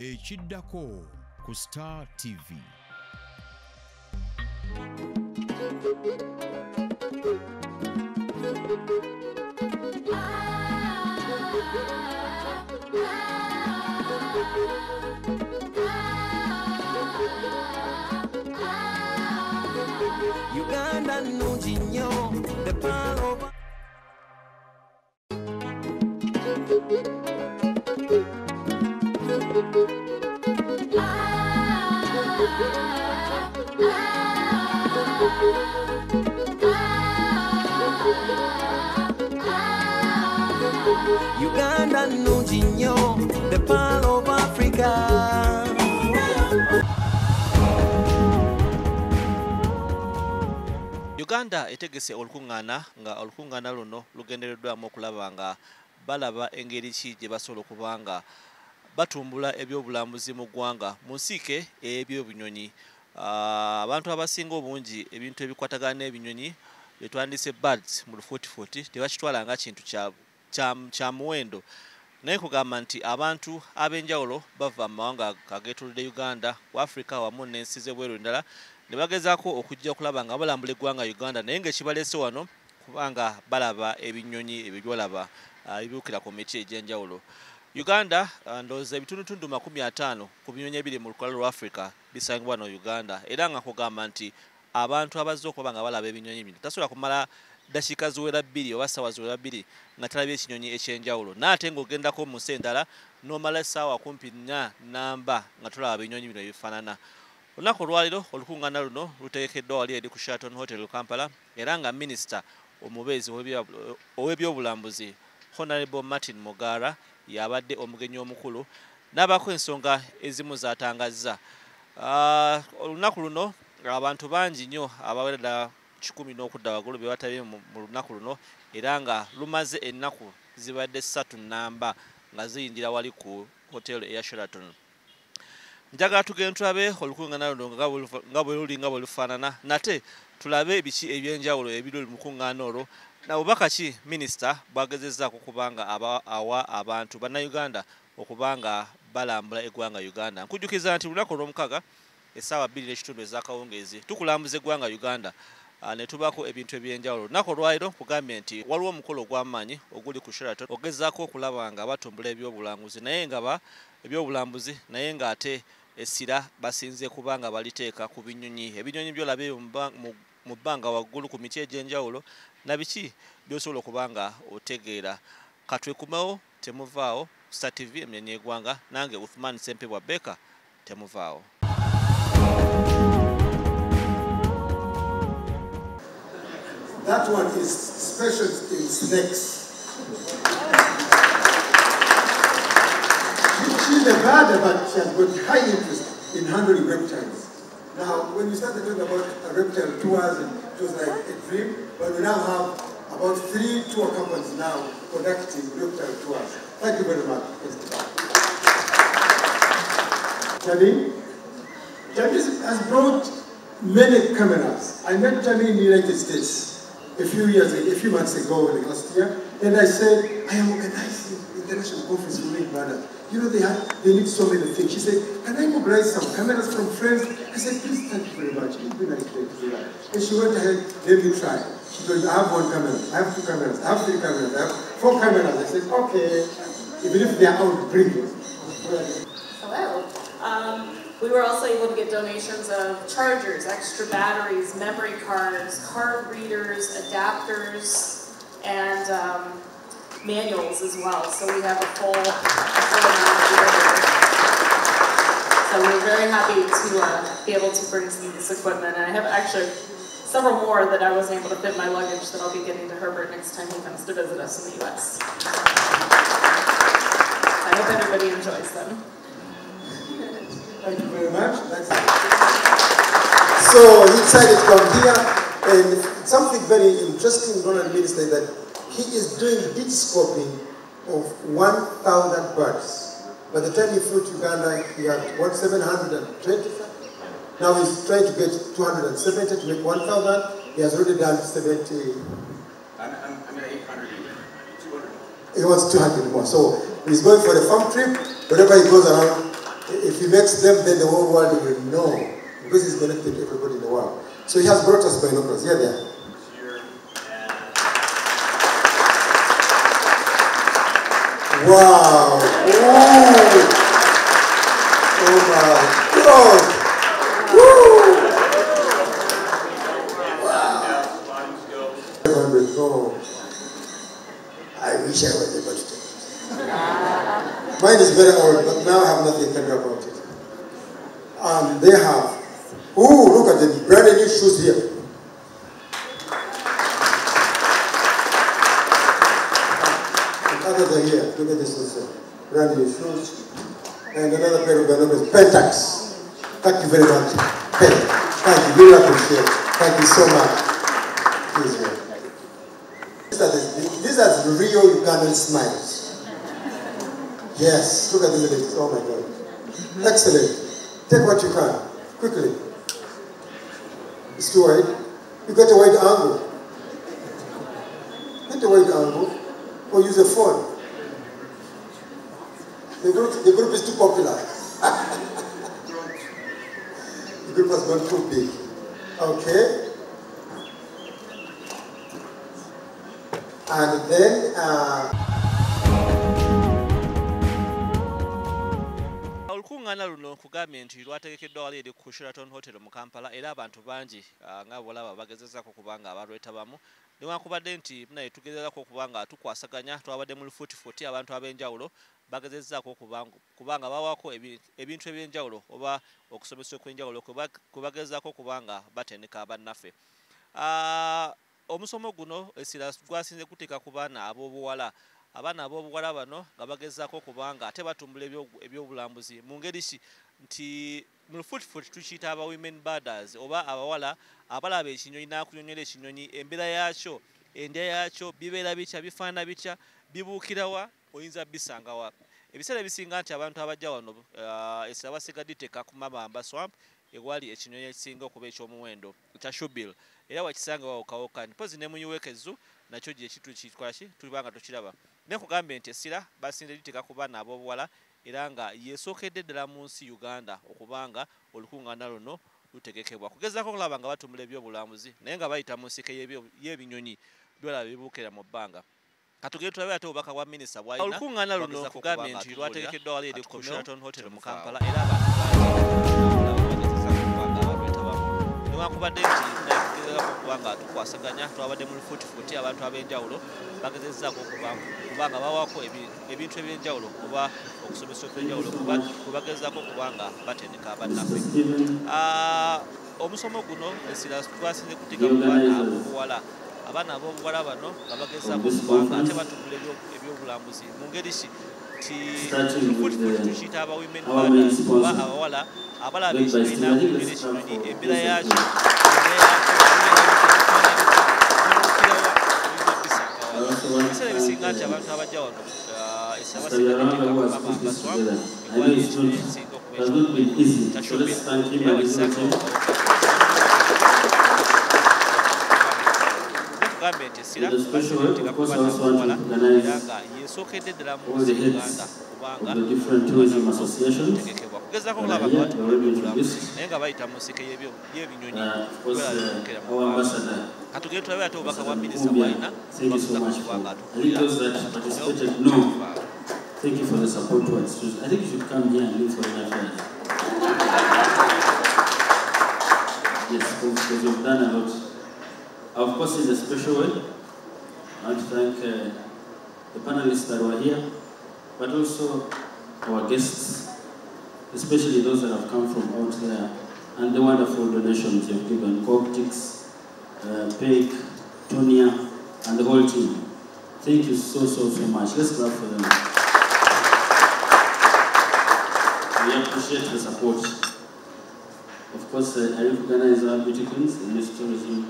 Ekiddako ku Star TV. Uganda nnungi nnyo, the pearl of Uganda nnungi nnyo, the pearl of Africa. Uganda etegese olukungaana nga olukungaana luno lugendereddwamu okulaba nga balaba engeri ki gye basobola okuba nga batumbula ebyobulambuzi mu ggwanga mu nsiike ey'ebyobunyonyi. Abantu abasinga obungi ebintu ebikwatagana n'ebinyonyi bye twandise birds mu lufuutifuuti tebakitwala nga kintu kya muwendo, naye kugamba nti abantu ab'enjawulo bava mu mawanga ageetoolodde Uganda ku Africa wamu n'ensi z'ebweru endala ne bagezaako okujja okulaba nga balambula eggwanga Uganda, naye ng'ekibaleese wano kubanga balaba ebinyonyi ebibyolaba ebibuukira ku miti egy'enjawulo. Uganda ndowooza ebitundutundu 50 ku binyonyi ebiri mu lukalala lwa Africa bisangibwa no Uganda, era nga kugamba nti abantu abazze okuba nga balaba ebinyonyi bino tasobola kumala dakiika ziwera 2 oba ssaawa ziwera 2 nga talabye ekinyonyi ekyenjawulo, n'ate ng'ogendako mu nsi endala n'omala essaawa kumpi 4 namba nga tulaba ebinyonyi bino ebifaanana. Olunaku olwaliro olukungaana luno lutegekeddwa wali eri ku Sheraton Hotel Kampala, era nga minisita omubeezi ow'ebyobulambuzi Honorable Martin Mugara yabadde omugenyi omukulu n'abaako ensonga ezimu zatangazza. Olunaku luno abantu bangi nnyo abawera 10 n'okudda waggulu be batabye mu lunaku luno, era nga lumaze ennaku zibadde 3 namba nga ziyingira wali ku hotel eya Sheraton. Njagala tugende tulabe olukungaana luno nga bwe luli nga bwe lufaanana, nate tulabe biki ebyenjawulo ebiri mu lukungaana olwo na bubaka ki minisita bwagezezzaako kubanga awa abantu bannayuganda okuba nga balambula eggwanga Uganda. Nkujjukiza nti lunaku olw'omukaaga essaawa 2:30 ez'akawungeezi tukulambuza eggwanga Uganda ne tubaako ebintu ebyenjawulo. Lunaku olwaliro kugambye nti waliwo omukolo ogw'amaanyi oguli ku Sheraton ogezaako okulaba nga batumbula ebyobulambuzi naye ng'ate essira basinze kuba nga baliteeka ku binyonyi. Ebinyonyi byolabe mu bbanga waggulu ku miti egy'enjawulo na biki by'osobola okuba nga otegeera. Katwekumewo temuvaawo. Star TV emyanyi y'eggwanga, nange Uthman Sempebwa Beka, temuvaawo. That one is special in snakes. She's a bird, but she has got high interest in handling reptiles. Now, when we started talking about reptile tours, it was like a dream, but we now have about 3 tour companies now conducting reptile tours. Thank you very much. Jamie has brought many cameras. I met Jamie in the United States a few months ago, like last year, and I said, I am organizing international conference for Big Brother. You know, they need so many things. She said, can I mobilize some cameras from friends? I said, please, thank you very much. It would be nice to do that. And she went ahead, let me try. She told me, I have 1 camera, I have 2 cameras, I have 3 cameras, I have 4 cameras. I said, okay, even if they are out, bring it. Hello. We were also able to get donations of chargers, extra batteries, memory cards, card readers, adapters, and manuals as well. So we have a full amount of gear. So we're very happy to be able to bring some of this equipment. And I have actually several more that I wasn't able to fit in my luggage that I'll be getting to Herbert next time he comes to visit us in the US. I hope everybody enjoys them. Thank you very much. So he decided to come here, and something very interesting, Honourable Minister, that he is doing beach scoping of 1,000 birds. By the time he flew to Uganda, he had 720. Now he's trying to get 270 to make 1,000. He has already done 70. Under 800. 200. He wants 200 more. So he's going for a farm trip. Whenever he goes around, If he makes them, then the whole world will know, because he's connected to everybody in the world. So he has brought us binoculars. Here they are. Wow! Ooh. Oh my God! Woo! Wow! Oh. I wish I was able to take it. Mine is very old, but now I have nothing to do about it. And they have, ooh, look at the brand new shoes here. Others are here. Look at this also. Brand new shoes. And another pair of binoculars. Pentax. Thank you very much. Hey, thank you. Really appreciate it. Thank you so much. These are the real Ugandan smiles. Yes. Look at these ladies. Oh my God. Excellent. Take what you can. Quickly. It's too wide. You got a wide angle. Get a wide angle. Or use a phone. The group is too popular. The group has gone too big. Okay. And then olukungaana luno nkugambye nti lwategekeddwa wali eri ku Sheraton Hotel mu Kampala, era abantu bangi nga bolaba bagezezaako okubanga abalwetabamu, newankubadde nti naye tugezezaako okubanga tukwasaganya, twabadde mu lufuutifuuti abantu ab'enjawulo bagezezaako okubanga bawako ebintu eby'enjawulo oba okusomesa okw'enjawulo kwe bagezezaako okubanga batendeka bannaffe. Omusomo guno essira gwasinze kuteeka ku baana ab'obuwala. Abaana ab'obuwala bano nga bagezaako okubanga ate batumbula ebyobulambuzi mu ngeri ki nti mu lufuutifuuti tukiyita aba women birders, oba abawala abalaba ekinyonyi n'akunyonyola ekinyonyi, embeera yaakyo, endya yaakyo, bibeera bitya, bifaanana bitya, bibuukira wa, oyinza bisanga wa. Ebiseera ebisinga nti abantu abajja wano essira basigadde liteeka ku Mabamba Swamp ewali ekinyonyi ekisinga okuba eky'omuwendo ekya shoebill, era wakisanga wawokawokani mpozi ne munyiwekezu nakyo gye kikolaki tulibanga tukiraba. Nekugambye nti essira basinze liteeka ku baana ab'obuwala, era nga yeesookedde ddala mu nsi Uganda okubanga olukungaana luno lutegekebwa. Kugezaako okulaba nga batumbula ebyobulambuzi naye nga bayita mu nsiko y'ebinyonyi byolaba bibuukira mu bbanga. Katugere tulabe ate obubaka bwa minisita bw'alina. Olukungaana luno nkugambye nti lwategekeddwa wali eri ku Sheraton Hotel mu Kampala, era abantu newankubadde nti tugezezaako okubanga tukwasaganya, twabadde mu lufuutifuuti abantu ab'enjawulo bagezezaako okubanga bawako ebintu eby'enjawulo oba okusomesa okw'enjawulo kwe bagezezaako okubanga batendeka bannaffe. Omusomo guno essira twasinze kuteeka ku baana ab'obuwala. Abaana ab'obuwala bano nga bagezaako okubanga ate batumbula ebyobulambuzi mu ngeri ki nti lufuutifuuti tukiyita aba women birders, oba abawala abalaba ekinyonyi n'akunyonyola ekinyonyi, embeera yaakyo, ebiseera ebisinga nti abantu abajja wano essira basigadde liteeka ku Mabamba Swamp ewali ekinyonyi ekisinga okuba ekya shoebill, era wakisanga gambye nti essira basinga ku baana ab'obuwala, era nga yeesookedde ddala mu nsi Uganda kubanga tegekebwa. Kugezaako okulaba nga batumbula ebyobulambuzi naye nga bayita mu nsiko y'ebinyonyi byolabibukira mu bbanga. Katugere tulabe ate obubaka bwa minisita bw'alina bakuzaako okubanga atukulira. Thank you for the support towards students. I think you should come here and look for enough affairs. Yes, because you've done a lot. Of course, in a special way, I want to thank the panelists that were here, but also our guests, especially those that have come from out there, and the wonderful donations you've given, Coptics, Peik, Tonia, and the whole team. Thank you so much. Let's clap for them. We appreciate the support. Of course, I recognize our beauty queens in this tourism.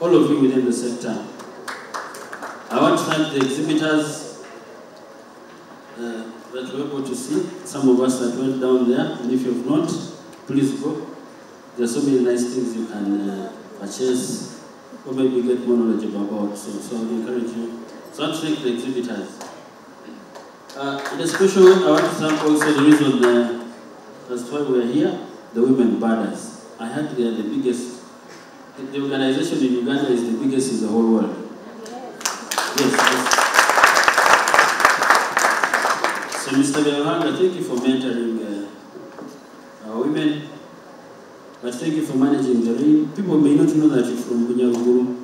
All of you within the sector. I want to thank the exhibitors that were able to see. Some of us that went down there, and if you have not, please go. There are so many nice things you can purchase or maybe get more knowledgeable about. So I would encourage you. So I want to thank the exhibitors. In a special way, I want to thank also the reason that's why we're here, the Women Badders. I heard they are the biggest, the organization in Uganda is the biggest in the whole world. Yes. So Mr. Belhanga, thank you for mentoring our women, but thank you for managing the rain. People may not know that you're from Bunyaguru.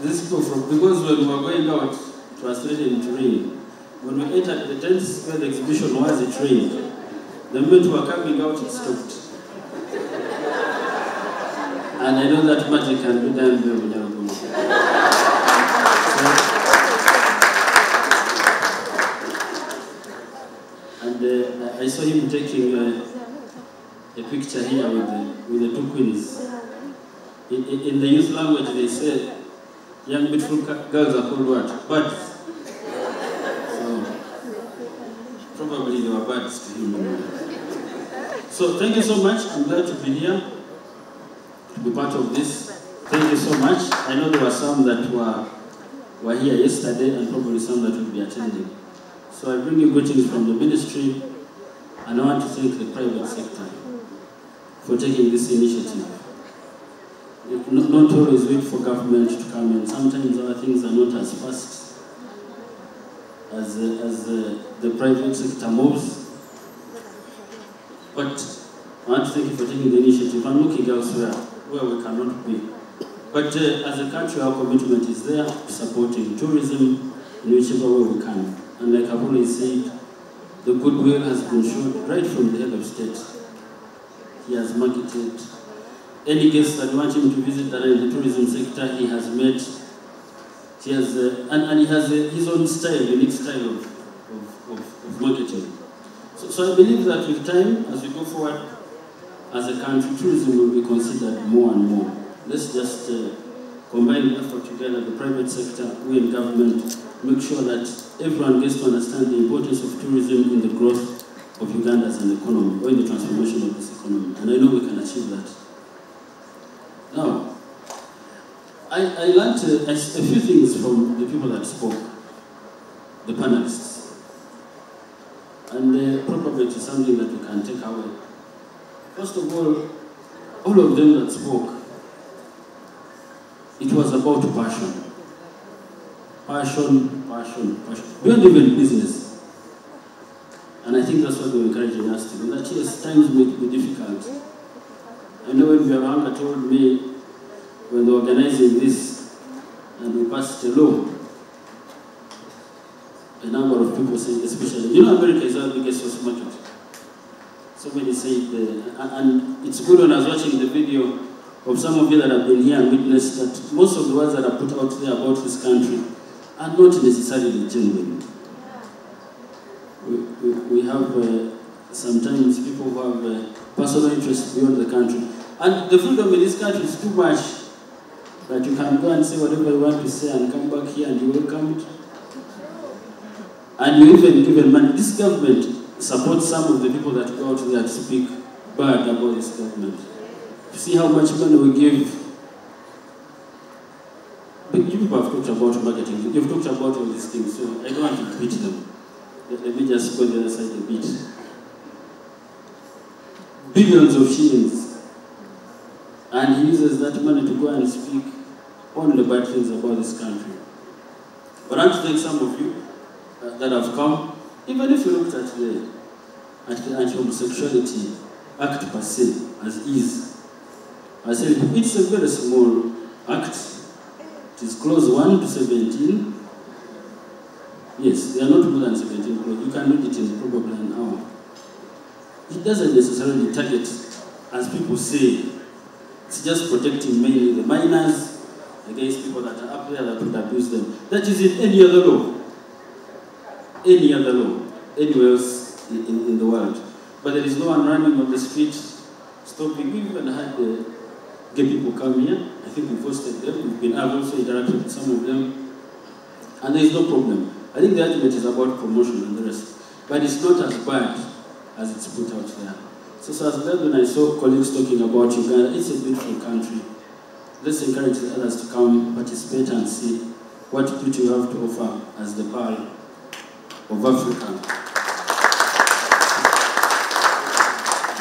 These people from, because when we were going out, it was threatening to rain. When we entered the tents where the exhibition was, it rained. The moment we were coming out, it stopped. And I know that magic can be done there in Bunyaguru. And I saw him taking a picture here with the two queens. In the youth language, they say, young beautiful girls are called what? Buds. So, probably they were buds to him. So, thank you so much. I'm glad to be here, to be part of this. Thank you so much. I know there were some that were here yesterday and probably some that will be attending. So, I bring you greetings from the ministry, and I want to thank the private sector for taking this initiative. Not always wait for government to come in. Sometimes our things are not as fast as the private sector moves. But I want to thank you for taking the initiative. I'm looking elsewhere where we cannot be. But as a country, our commitment is there, supporting tourism in whichever way we can. And like I've always said, the goodwill has been shown right from the head of state. He has marketed. Any guest that wants him to visit the tourism sector, he has met. He has, and he has his own style, unique style of marketing. So I believe that with time, as we go forward, as a country, tourism will be considered more and more. Let's just combine the effort together, the private sector, we in government, make sure that everyone gets to understand the importance of tourism in the growth of Uganda as an economy, or in the transformation of this economy. And I know we can achieve that. Now, I learned a few things from the people that spoke, the panelists. And probably it is something that we can take away. First of all of them that spoke, it was about passion. Passion, passion, passion. Beyond even business. And I think that's what they're encouraging us to do. That yes, times may be difficult. I know when Viavanga told me when they were organizing this and we passed a law, a number of people said, especially, you know, America is our biggest source market. So many said, and it's good when I was watching the video of some of you that have been here and witnessed that most of the words that are put out there about this country are not necessarily genuine. We have sometimes people who have personal interests beyond the country. And the freedom in this country is too much that you can go and say whatever you want to say and come back here and you're welcomed. And you're even given money. This government supports some of the people that go out there to speak bad about this government. You see how much money we give. You people have talked about marketing. You've talked about all these things, so I don't want to repeat them. Let me just go the other side a bit. Billions of shillings. And he uses that money to go and speak only bad things about this country. But I want to thank some of you that have come. Even if you looked at the Anti-Homosexuality Act per se, as is, I said it's a very small act. It is clause 1 to 17. Yes, they are not more than 17 clauses. You can read it in probably an hour. It doesn't necessarily target, as people say, it's just protecting mainly the minors against people that are up there that would abuse them. That is in any other law. Any other law, anywhere else in the world. But there is no one running on the street, stopping. We even had gay people come here. I think we've hosted them. I've also interacted with some of them. And there is no problem. I think the argument is about promotion and the rest. But it's not as bad as it's put out there. So as glad when I saw colleagues talking about Uganda, it's a beautiful country. Let's encourage the others to come participate and see what beauty you have to offer as the pearl of Africa.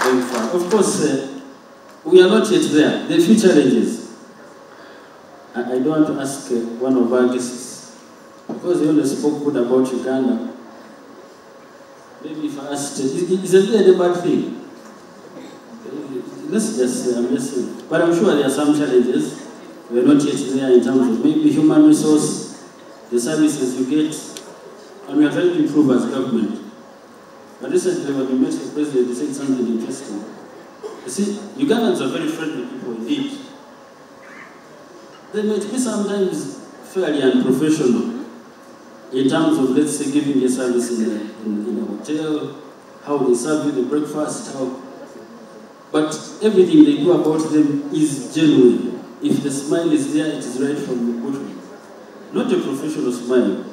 going forward. Of course, we are not yet there. The few challenges. I don't want to ask one of our guests, because he only spoke good about Uganda. Maybe if I asked, is it a bad thing? Let's just say, I'm just saying. But I'm sure there are some challenges. We are not yet there in terms of maybe human resource, the services you get, and we are trying to improve as government. But recently when we met the president, he said something interesting. You see, Ugandans are very friendly people indeed. They might be sometimes fairly unprofessional in terms of, let's say, giving a service in a hotel, how they serve you the breakfast, but everything they do about them is genuine. If the smile is there, it is right from the bottom. Not a professional smile.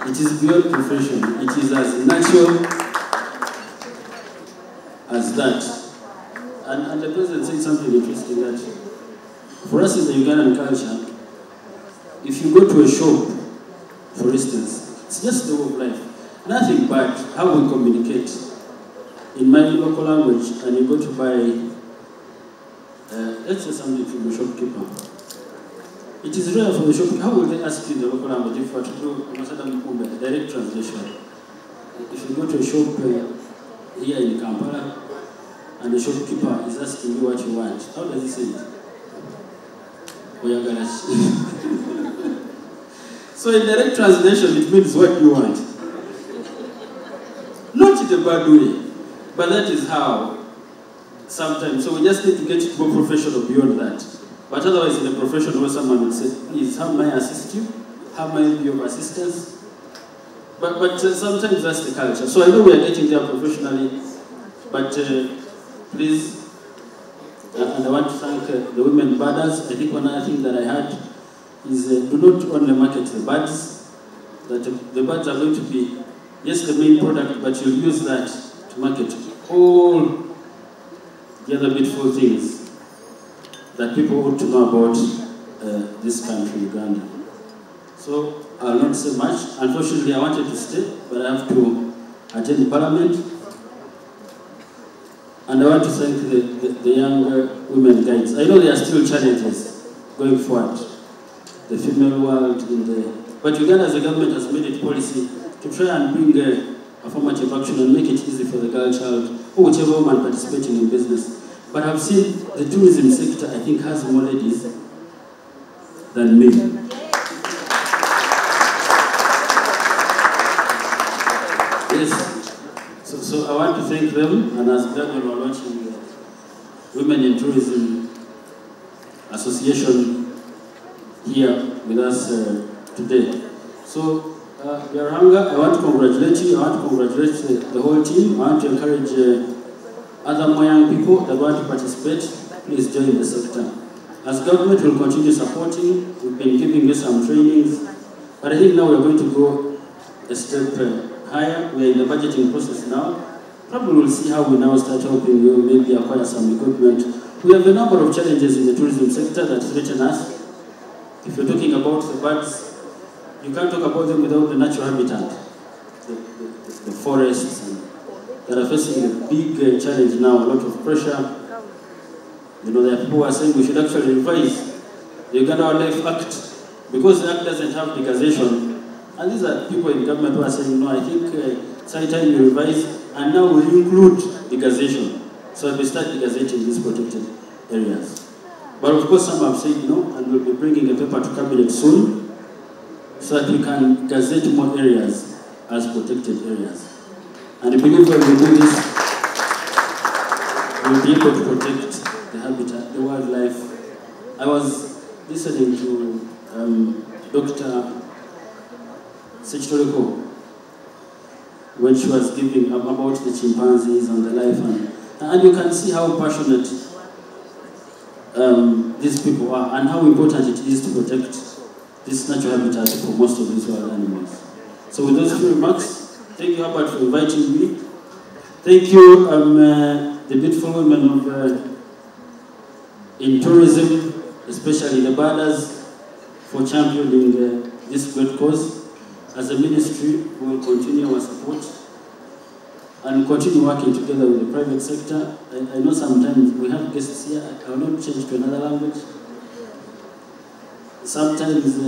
It is beyond professional. It is as natural as that. And the president said something interesting, that for us in the Ugandan culture, if you go to a shop, for instance, it's just the way of life. Nothing but how we communicate. In my local language, and you go to buy, let's say something from the shopkeeper. It is rare for the shopkeeper. How will they ask you in the local language if you are to do a direct translation? If you go to a shop here in Kampala, and the shopkeeper is asking you what you want, how does he say it? So in direct translation, it means what you want. Not in a bad way, but that is how sometimes. So we just need to get more professional beyond that. But otherwise, in a profession where someone will say, please, how may I assist you? How may I be of assistance? But sometimes that's the culture. So I know we are getting there professionally, but please, and I want to thank the women birders. I think one other thing that I had is do not only market the birds, that the birds are going to be, yes, the main product, but you'll use that to market all the other beautiful things that people ought to know about this country, Uganda. So I'll not say much. Unfortunately, I wanted to stay, but I have to attend Parliament. And I want to thank the young women guides. I know there are still challenges going forward. The female world but Uganda as a government has made it policy to try and bring affirmative action and make it easy for the girl child or whichever woman participating in business. But I've seen the tourism sector, I think, has more ladies than men. Yes. So I want to thank them, and as glad we are launching the Women in Tourism Association here with us today. So, Yaranga, I want to congratulate you. I want to congratulate the whole team. I want to encourage other more young people that want to participate. Please join the sector. As government, we'll continue supporting. We've been giving you some trainings, but I think now we're going to go a step higher. We're in the budgeting process now. Probably we'll see how we now start helping you maybe acquire some equipment. We have a number of challenges in the tourism sector that threaten us. If you're talking about the birds, you can't talk about them without the natural habitat, the forests, that are facing a big challenge now, a lot of pressure. You know, there are people who are saying we should actually revise the Uganda Wildlife Act, because the Act doesn't have legalization. And these are people in government who are saying, no, I think it's high time you revise, and now we include legalization. So we start legalizing these protected areas. But of course, some have said no, and we'll be bringing a paper to cabinet soon, so that we can gazette more areas as protected areas. And I believe when we do this, we'll be able to protect the habitat, the wildlife. I was listening to Dr. Sechtoreko when she was giving about the chimpanzees and the life, and you can see how passionate these people are and how important it is to protect this natural habitat for most of these wild animals. So with those few remarks, thank you, Albert, for inviting me. Thank you, the beautiful women in tourism, especially the birders, for championing this great cause. As a ministry, we will continue our support. and continue working together with the private sector. I know sometimes we have guests here, I will not change to another language. Sometimes,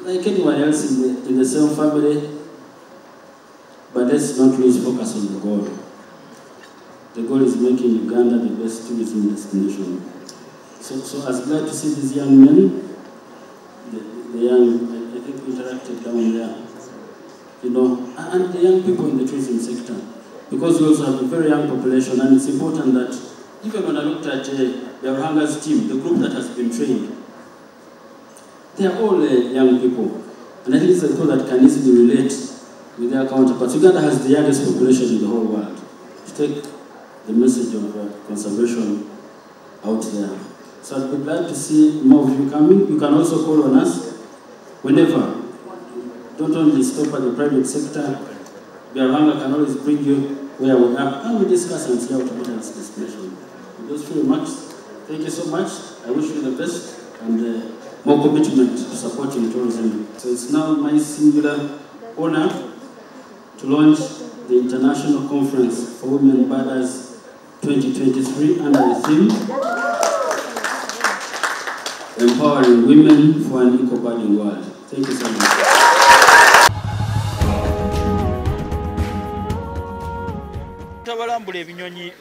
like anyone else in the same family, but let's not lose focus on the goal. The goal is making Uganda the best tourism destination. So I was glad to see these young men, the young, I think we interacted down there, you know, and the young people in the tourism sector, because we also have a very young population, and it's important that even when I looked at Yaruhanga's team, the group that has been trained, they are all young people, and I think it's a people that can easily relate with their counterparts. Uganda has the youngest population in the whole world. To take the message of conservation out there. So I'd be glad to see more of you coming. You can also call on us whenever. Don't only stop at the private sector. Biarhanga can always bring you where we are, and we discuss and see how to better this destination. With those few remarks, thank you so much. I wish you the best and more commitment to supporting tourism. So it's now my singular honor to launch the International Conference for Women Birders 2023 under the theme Empowering Women for an Eco Birding World. Thank you so much. Tabalambula ebinyonyi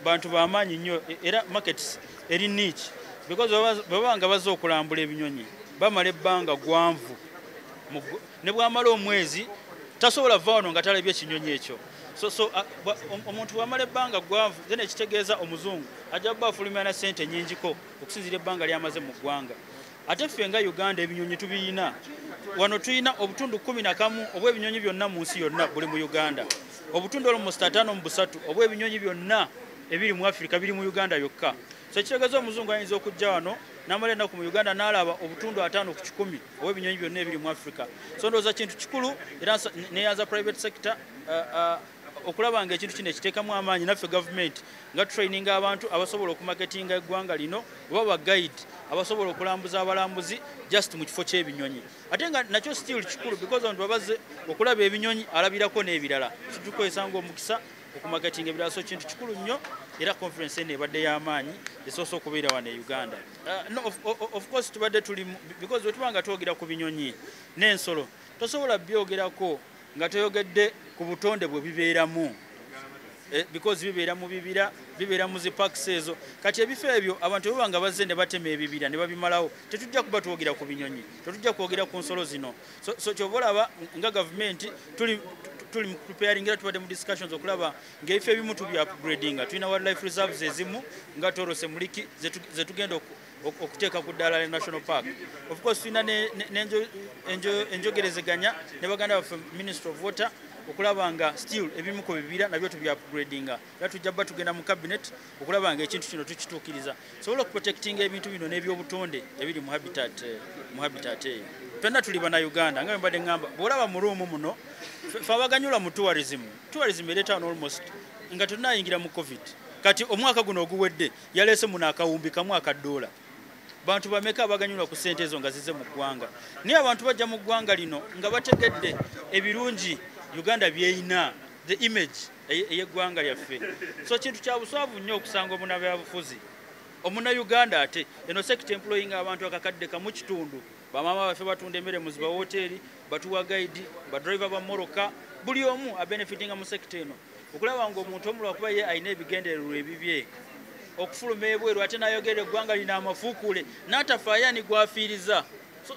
bantu bamaanyi nnyo era markets eri niche because babanga bazza okulambula ebinyonyi bamala ebbanga gwanvu ne bwamala omwezi tasobola vaawo nga talabye ekinyonyi ekyo. So omuntu bwamala ebbanga gwanvu then ekitegeeza omuzungu ajja bba afulumya ssente nnyingiko okusinziira ebbanga lyamaze mu ggwanga. Ate ffe nga Uganda ebinyonyi tubiyina wano, tuyina obutundu 11 obw'ebinyonyi byonna mu nsi yonna buli mu Uganda, obutundu almost 5 obw'ebinyonyi byonna ebiri mu Africa biri mu Uganda yokka. So ekitegeeza omuzungu ayinza okujja wano n'amala ennaku mu Uganda n'alaba obutundu 5 ku 10 obw'ebinyonyi byonna ebiri mu Africa. So ndowooza kintu kikulu era neyaza private sector okulaba nga ekintu kino ekiteekamu amaanyi, naffe gavumenti nga training abantu abasobola okumarketinga eggwanga lino oba ba guide abasobola okulambuza abalambuzi just mu kifo ky'ebinyonyi. Ate nga nakyo still kikulu because abantu babaze okulaba ebinyonyi alabirako n'ebirala, kitukozesa ng'omukisa okumarketinga ebirala. So kintu kikulu nnyo era conference eno ebadde y'amaanyi esoose okubeera wano e Uganda. No, of course tubadde tuli because bwe tuba nga twogera ku binyonyi n'ensolo tosobola byogerako nga toyogedde ku butonde bwe bibeeramu, because bibeera mu bibira, bibeera mu zi parks ezo. Kati ebifo ebyo abantu bwe banga bazze ne batema ebibira ne babimalawo, tetujja kuba twogera ku binyonyi, tetujja kwogera ku nsolo zino. So kyova olaba nga gavumenti tuli preparing era tubadde mu discussions okulaba ng'ebifo ebimu tubi upgrading. Tulina wildlife reserves ezimu nga Torose Muliki ze tugenda okuteeka ku ddaala le national park. Of course tulina enjogerezeganya ne baganda baffe Ministry of Water okulaba nga still ebimu ku bibira nabyo tubi upgrading. Era tujja bba tugenda mu cabinet okulaba nga ekintu kino tukituukiriza sobola okuprotectinga ebintu bino n'ebyobutonde ebiri mu habitat eyo. Ffenna tuli Bannayuganda nga mbadde ngamba bw'olaba mu ruumu muno ffe abaganyula mu tourism ereeta almost nga tunayingira mu covid. Kati omwaka guno oguwedde yaleese muno akawumbi kamu $1. Bantu bameka abaganyulwa ku ssente ezo nga zize mu ggwanga. Naye abantu bajja mu ggwanga lino nga bategedde ebirungi Uganda byeyina, the image ey'eggwanga lyaffe. So kintu kya buswavu nnyo okusanga omunabyabufuzi Omuna-Uganda ate eno sekita employing abantu akakadde kamu kitundu. Bamama baffe batunda emmere mu ziba hoteri, batuwa guide, badriver ba moroka, buli omu abenefitinga mu sekita eno. Okulaba ng'omuntu omulwa kuba ye ayina ebigendererwa ebibye okufuluma ebweru ate n'ayogera eggwanga lina amafuukule n'atafaayo ani gwafiiriza.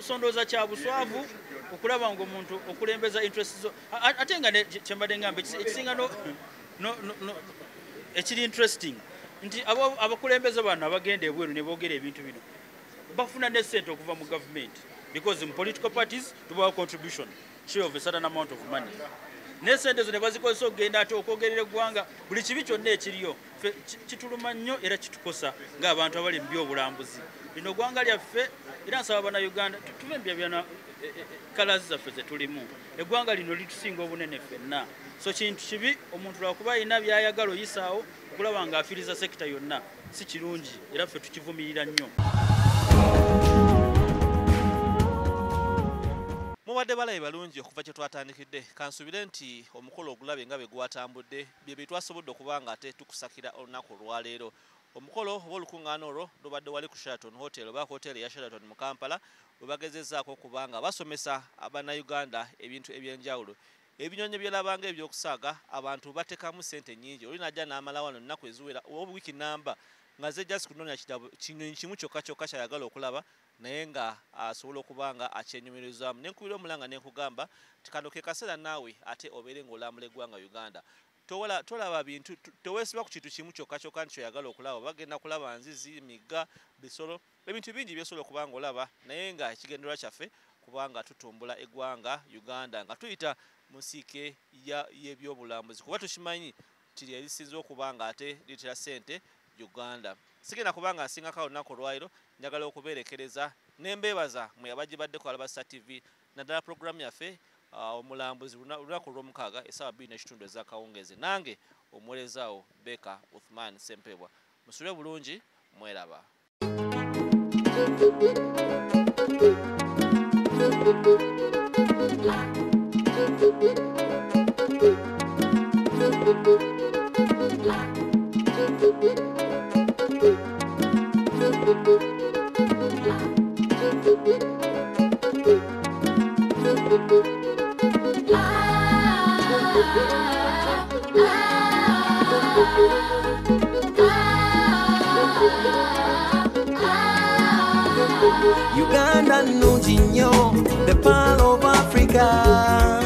So ndowooza kya buswavu okulaba ng'omuntu okulembeza interest zo ate nga kyembadde ngamba ekisinga ekiri interesting nti abakulembeze bano abagenda ebweru ne boogera ebintu bino bafuna ne ssente okuva mu gavumenti because in political parties tubawa contribution share of a certain amount of money. N'essente ezo ne bazikozesa okugenda ate okwogerera eggwanga buli kibi kyonna ekiriyo kituluma nnyo era kitukosa ng'abantu abali mu byobulambuzi. Lino ggwanga lyaffe era nsaba Bannayuganda tuve mu byana kalazi zaffe ze tulimu. Eggwanga lino litusinga obunene ffenna. So kintu kibi omuntu lwakuba alina by'ayagala oyisaawo okulaba ng'afiiriza sekita yonna si kirungi era ffe tukivumirira nnyo. Mubadde balabe balungi okuva kye twatandikidde kansubire nti omukolo ogulabe nga bwe gwatambudde bye bye twasobodde okubanga ate tukusakira olunaku olwaleero. Omukolo oba olukuŋŋaana olwo lubadde wali ku Sheraton Hotel oba hoteli ya Sheraton mu Kampala we bagezezzaako okubanga basomesa Abannayuganda ebintu eby'enjawulo. Ebinyonyi byerabanga ebyokusaaga abantu batekamu ssente nnyingi oli najja n'amala wano nnaku eziwera oba wiiki namba nga zejja zikunoonya kinyonyi kimu kyokka kyokka kyayagala okulaba naye nga asobola okubanga akyenyumirizaamu. Nenkubira omulanga nenkugamba ti kano ke kaseera naawe ate obeere ng'olambula eggwanga Uganda. Tolaba bintu toweesiba ku kintu kimu kyokka kyokka nti kyoyagala okulaba bagenda kulaba nzizi migga bisolo ebintu bingi byesobola okubanga olaba naye nga ekigendererwa kyaffe kubanga tutumbula eggwanga Uganda nga tuyita mu nsiike y'ebyobulambuzi kuba tukimanyi kiri erisinze okubanga ate liitera ssente Uganda. Sigenda kubanga nsingako olunaku olwaliro njagala okubeerekereza nembeebaza mwe abagibaddeko alaba Star TV naddala pulogulaamu yaffe Omulambuzi lunaku lw'omukaaga essaawa 2:30 ez'akawungeezi. Nange omuweerezaawo Beka Uthman Sempebwa musule bulungi mweraba. Uganda nnungi nnyo, the pearl of Africa.